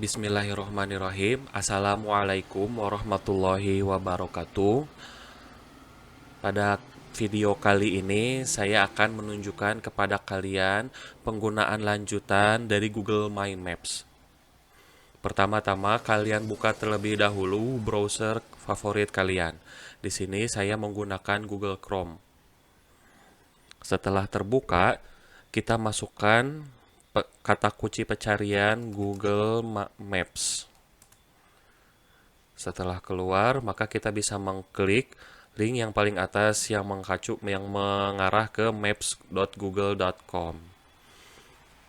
Bismillahirrahmanirrahim. Assalamualaikum warahmatullahi wabarakatuh. Pada video kali ini saya akan menunjukkan kepada kalian penggunaan lanjutan dari Google My Maps. Pertama-tama kalian buka terlebih dahulu browser favorit kalian. Di sini saya menggunakan Google Chrome. Setelah terbuka, kita masukkan kata kunci pencarian Google Maps. Setelah keluar, maka kita bisa mengklik link yang paling atas yang mengarah ke maps.google.com.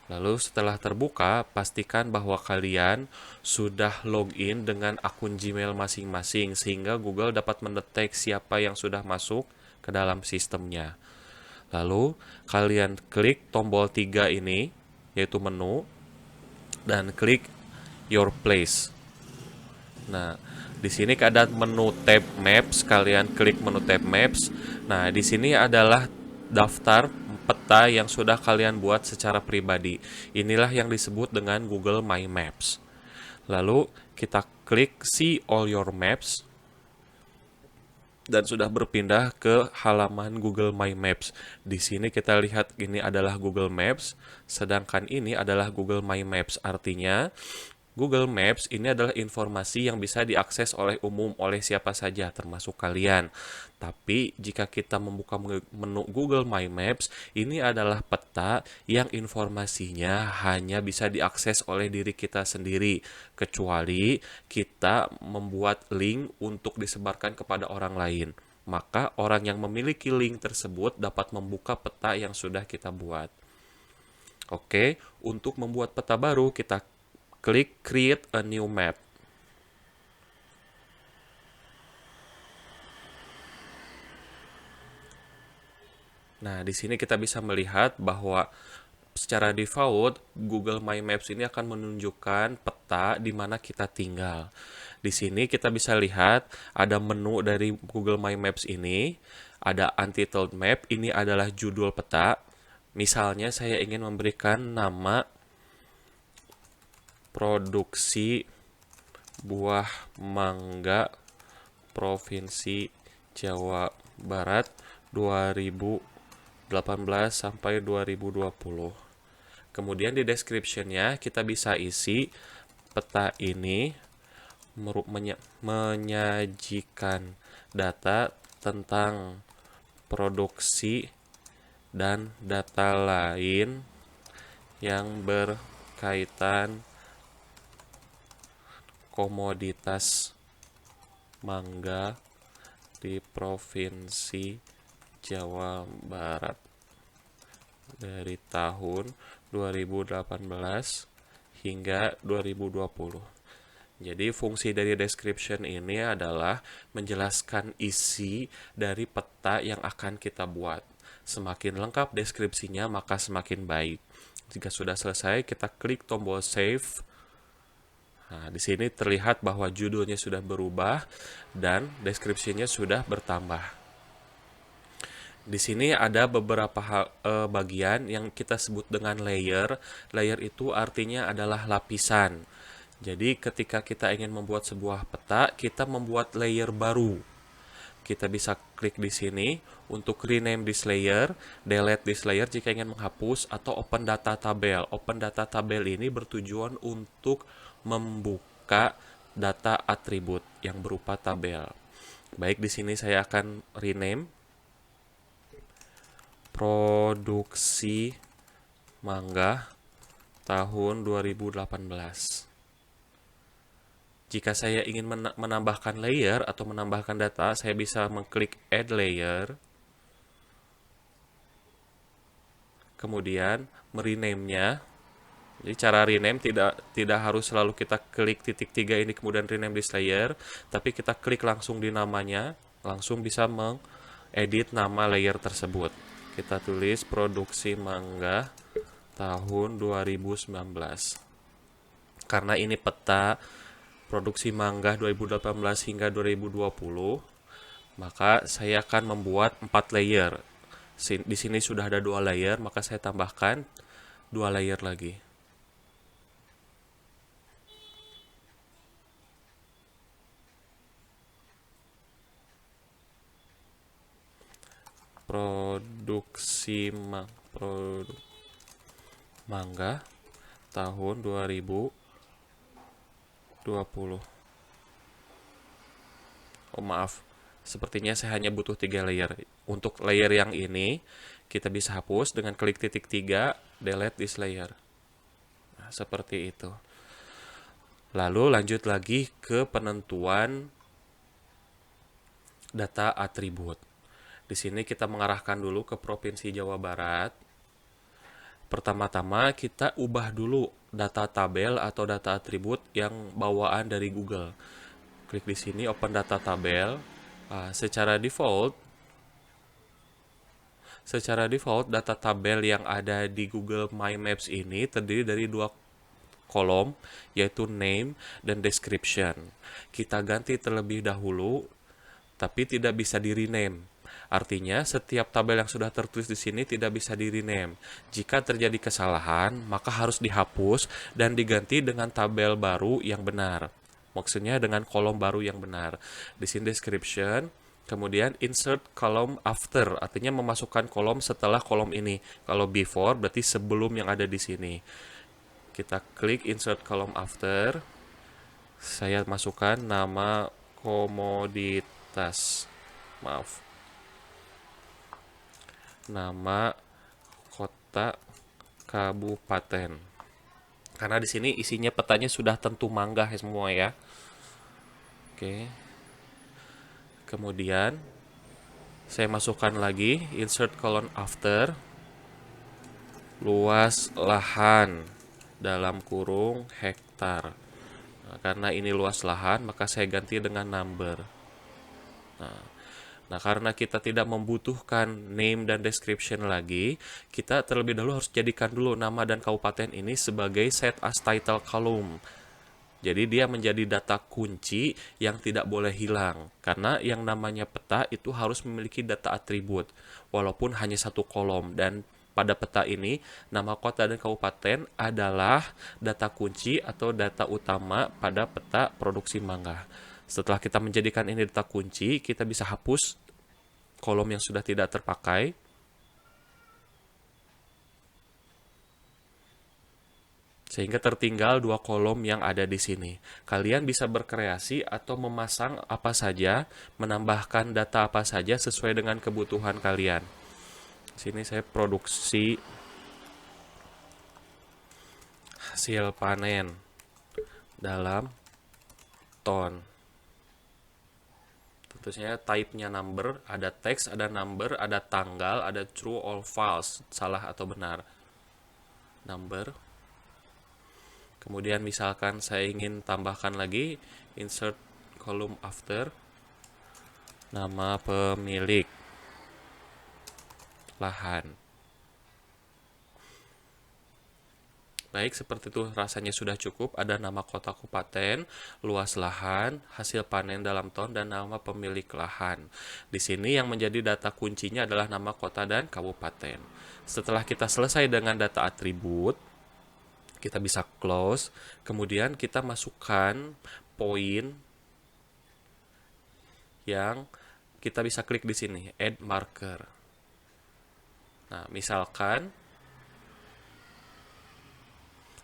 Lalu setelah terbuka, pastikan bahwa kalian sudah login dengan akun Gmail masing-masing sehingga Google dapat mendeteksi siapa yang sudah masuk ke dalam sistemnya. Lalu kalian klik tombol 3 ini, yaitu menu, dan klik Your Place. Nah, di sini ada menu tab Maps, kalian klik menu tab Maps. Nah, di sini adalah daftar peta yang sudah kalian buat secara pribadi. Inilah yang disebut dengan Google My Maps. Lalu kita klik See All Your Maps dan sudah berpindah ke halaman Google My Maps. Di sini kita lihat ini adalah Google Maps, sedangkan ini adalah Google My Maps. Artinya Google Maps ini adalah informasi yang bisa diakses oleh umum oleh siapa saja termasuk kalian. Tapi jika kita membuka menu Google My Maps, ini adalah peta yang informasinya hanya bisa diakses oleh diri kita sendiri, kecuali kita membuat link untuk disebarkan kepada orang lain. Maka orang yang memiliki link tersebut dapat membuka peta yang sudah kita buat. Oke, untuk membuat peta baru kita klik Create a New Map. Nah, di sini kita bisa melihat bahwa secara default Google My Maps ini akan menunjukkan peta di mana kita tinggal. Di sini kita bisa lihat ada menu dari Google My Maps ini, ada Untitled Map, ini adalah judul peta. Misalnya saya ingin memberikan nama produksi buah mangga Provinsi Jawa Barat 2018 sampai 2020. Kemudian di description-nya kita bisa isi peta ini menyajikan data tentang produksi dan data lain yang berkaitan komoditas mangga di Provinsi Jawa Barat dari tahun 2018 hingga 2020. Jadi fungsi dari description ini adalah menjelaskan isi dari peta yang akan kita buat. Semakin lengkap deskripsinya maka semakin baik. Jika sudah selesai, kita klik tombol save. Nah, di sini terlihat bahwa judulnya sudah berubah dan deskripsinya sudah bertambah. Di sini ada beberapa bagian yang kita sebut dengan layer. Layer itu artinya adalah lapisan. Jadi ketika kita ingin membuat sebuah peta, kita membuat layer baru. Kita bisa klik di sini untuk rename this layer, delete this layer jika ingin menghapus, atau open data tabel. Open data tabel ini bertujuan untuk membuka data atribut yang berupa tabel. Baik, di sini saya akan rename produksi mangga tahun 2018. Jika saya ingin menambahkan layer atau menambahkan data, saya bisa mengklik add layer. Kemudian merename-nya. Jadi cara rename tidak harus selalu kita klik titik 3 ini kemudian rename this layer, tapi kita klik langsung di namanya, langsung bisa mengedit nama layer tersebut. Kita tulis produksi mangga tahun 2019. Karena ini peta produksi mangga 2018 hingga 2020, maka saya akan membuat 4 layer. Di sini sudah ada 2 layer, maka saya tambahkan 2 layer lagi. produksi mangga tahun 2020. Oh maaf, sepertinya saya hanya butuh 3 layer. Untuk layer yang ini, kita bisa hapus dengan klik titik 3, delete this layer. Nah, seperti itu. Lalu lanjut lagi ke penentuan data atribut. Di sini kita mengarahkan dulu ke Provinsi Jawa Barat. Pertama-tama kita ubah dulu data tabel atau data atribut yang bawaan dari Google. Klik di sini open data tabel. Secara default data tabel yang ada di Google My Maps ini terdiri dari 2 kolom, yaitu name dan description. Kita ganti terlebih dahulu, tapi tidak bisa di rename. Artinya, setiap tabel yang sudah tertulis di sini tidak bisa di rename. Jika terjadi kesalahan, maka harus dihapus dan diganti dengan tabel baru yang benar. Maksudnya dengan kolom baru yang benar. Di sini description, kemudian insert column after, artinya memasukkan kolom setelah kolom ini. Kalau before berarti sebelum yang ada di sini. Kita klik insert column after. Saya masukkan nama komoditas. Maaf. Nama kota kabupaten. Karena di sini isinya petanya sudah tentu mangga semua ya. Oke. Kemudian saya masukkan lagi insert column after, luas lahan dalam kurung hektar. Nah, karena ini luas lahan, maka saya ganti dengan number. Nah, karena kita tidak membutuhkan name dan description lagi, kita terlebih dahulu harus jadikan dulu nama dan kabupaten ini sebagai set as title column. Jadi dia menjadi data kunci yang tidak boleh hilang. Karena yang namanya peta itu harus memiliki data atribut, walaupun hanya 1 kolom. Dan pada peta ini, nama kota dan kabupaten adalah data kunci atau data utama pada peta produksi mangga. Setelah kita menjadikan ini data kunci, kita bisa hapus kolom yang sudah tidak terpakai. Sehingga tertinggal 2 kolom yang ada di sini. Kalian bisa berkreasi atau memasang apa saja, menambahkan data apa saja sesuai dengan kebutuhan kalian. Sini saya produksi hasil panen dalam ton. Tentunya type-nya number, ada teks, ada number, ada tanggal, ada true or false, salah atau benar. Number. Kemudian misalkan saya ingin tambahkan lagi insert column after, nama pemilik lahan. Baik, seperti itu rasanya sudah cukup. Ada nama kota kabupaten, luas lahan, hasil panen dalam ton, dan nama pemilik lahan. Di sini yang menjadi data kuncinya adalah nama kota dan kabupaten. Setelah kita selesai dengan data atribut, kita bisa close. Kemudian kita masukkan poin yang kita bisa klik di sini, add marker. Nah, misalkan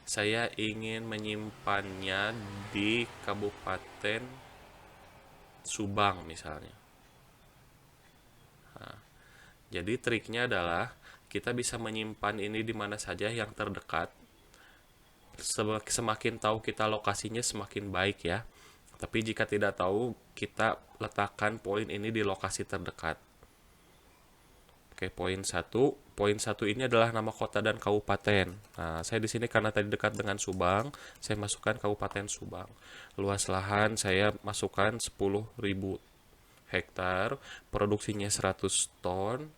saya ingin menyimpannya di Kabupaten Subang misalnya. Nah, jadi triknya adalah kita bisa menyimpan ini di mana saja yang terdekat. Semakin tahu kita lokasinya semakin baik ya. Tapi jika tidak tahu, kita letakkan poin ini di lokasi terdekat. Oke, poin 1. Poin 1 ini adalah nama kota dan kabupaten. Nah, saya di sini karena tadi dekat dengan Subang, saya masukkan Kabupaten Subang. Luas lahan saya masukkan 10.000 hektar, produksinya 100 ton.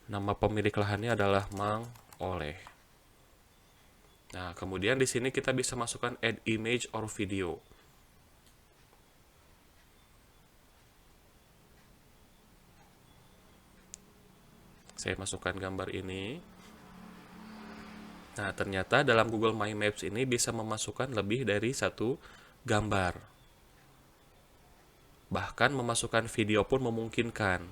Nama pemilik lahannya adalah Mang Oleh. Nah, kemudian di sini kita bisa masukkan add image or video. Saya masukkan gambar ini. Nah, ternyata dalam Google My Maps ini bisa memasukkan lebih dari 1 gambar. Bahkan memasukkan video pun memungkinkan.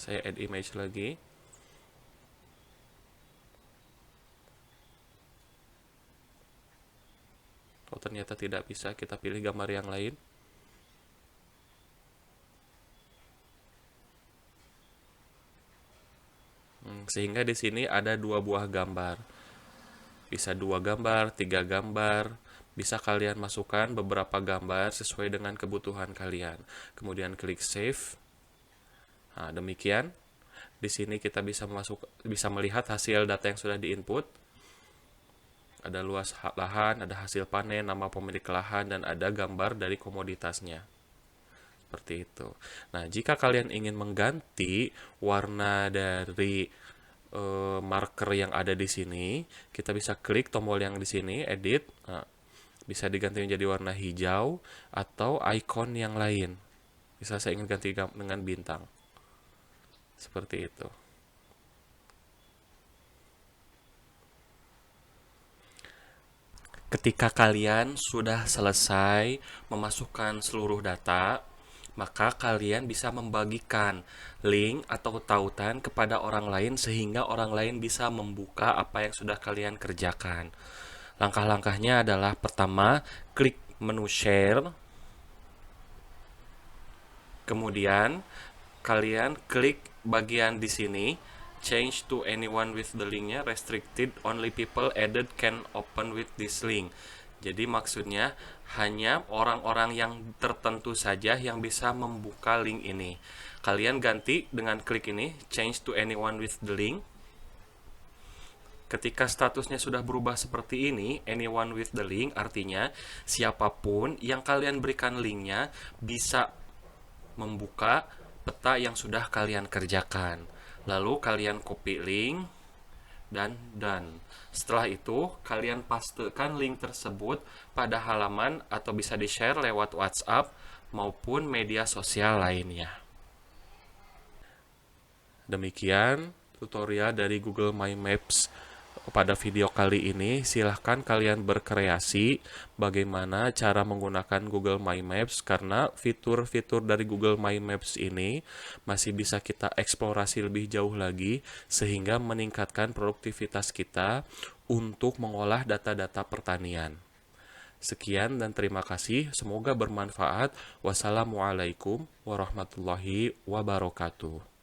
Saya add image lagi. Oh, ternyata tidak bisa, kita pilih gambar yang lain. Sehingga di sini ada 2 buah gambar. Bisa 2 gambar, 3 gambar. Bisa kalian masukkan beberapa gambar sesuai dengan kebutuhan kalian. Kemudian klik save. Nah, demikian. Di sini kita bisa melihat hasil data yang sudah diinput. Ada luas lahan, ada hasil panen, nama pemilik lahan, dan ada gambar dari komoditasnya. Seperti itu. Nah, jika kalian ingin mengganti warna dari marker yang ada di sini, kita bisa klik tombol yang di sini, edit. Nah, bisa diganti menjadi warna hijau atau icon yang lain. Bisa saya ingin ganti dengan bintang. Seperti itu. Ketika kalian sudah selesai memasukkan seluruh data, maka kalian bisa membagikan link atau tautan kepada orang lain sehingga orang lain bisa membuka apa yang sudah kalian kerjakan. Langkah-langkahnya adalah pertama, klik menu share. Kemudian kalian klik bagian di sini, change to anyone with the linknya restricted, only people added can open with this link. Jadi maksudnya hanya orang-orang yang tertentu saja yang bisa membuka link ini. Kalian ganti dengan klik ini, change to anyone with the link. Ketika statusnya sudah berubah seperti ini, anyone with the link, artinya siapapun yang kalian berikan linknya bisa membuka peta yang sudah kalian kerjakan. Lalu kalian copy link dan done. Setelah itu, kalian pastekan link tersebut pada halaman atau bisa di-share lewat WhatsApp maupun media sosial lainnya. Demikian tutorial dari Google My Maps pada video kali ini. Silahkan kalian berkreasi bagaimana cara menggunakan Google My Maps, karena fitur-fitur dari Google My Maps ini masih bisa kita eksplorasi lebih jauh lagi sehingga meningkatkan produktivitas kita untuk mengolah data-data pertanian. Sekian dan terima kasih, semoga bermanfaat. Wassalamualaikum warahmatullahi wabarakatuh.